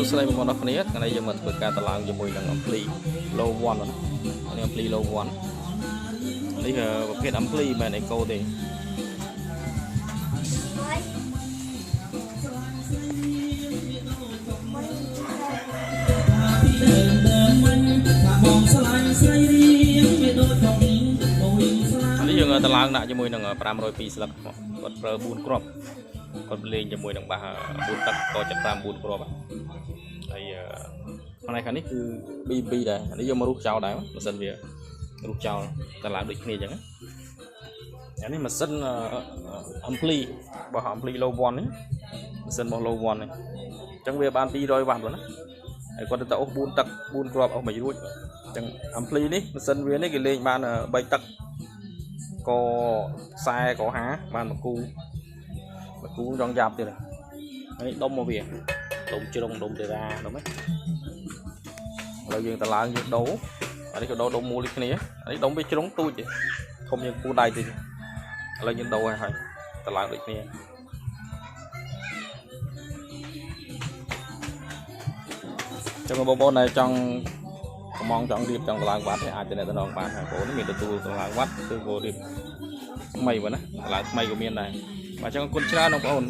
สุดท้ายมันนักนี้กันในยังมันเปิดการตลาดจะมวยดังอัมพลีโลวันนะอันนี้อัมพลีโลวันนี่คือประเภทอัมพลีมาในโกดีอันนี้ยังตลาดหนักจะมวยดังปราม100 ปีสลับกดเปรบุญกรอบกดเลี้ยงจะมวยดังบ่าบุญตัดก็จะตามบุญกรอบไอ้อะไรคันนี้คือบีได้อันนี้ยังมาลูกเจ้าได้มั้ยมาเส้นเบียลูกเจ้าตลาดដូចគ្នាចឹងอันนี้มาเส้นอัมพลีบ่อัมพลีโลวอนនេះมาเส้นบ่โลวอนនេះចឹងវាបាន200 វ៉ាត់ហ្នឹងហើយគាត់ទៅអូស4ទឹក4គ្រាប់អស់មួយរួចចឹងอัมพลีនេះម៉ាស៊ីនវានេះគេលេងបាន3ទឹកក៏ខ្សែក៏ហាបានមួយគូចង់យ៉ាប់ទៀតហើយដុំមកវាដុំជ្រុងដុំតារាដុំហ្នឹងឥឡូវយើងតឡើងយើងដូរអានេះក៏ដូរដុំមូលគ្នាអានេះដុំវាជ្រុងទូចទេធំជាងគូដៃតិចឥឡូវយើងដូរហើយតឡើងដូចគ្នាចឹងបងប្អូនដែលចង់កំងចង់រៀបចង់តឡើងវត្តអាចទៅអ្នកតំណងបានហើយបងប្អូនមានទទួលតឡើងវត្តគឺបងរៀបថ្មីបងណាតឡើងថ្មីក៏មានដែរបាទចឹងអរគុណច្រើនបងប្អូន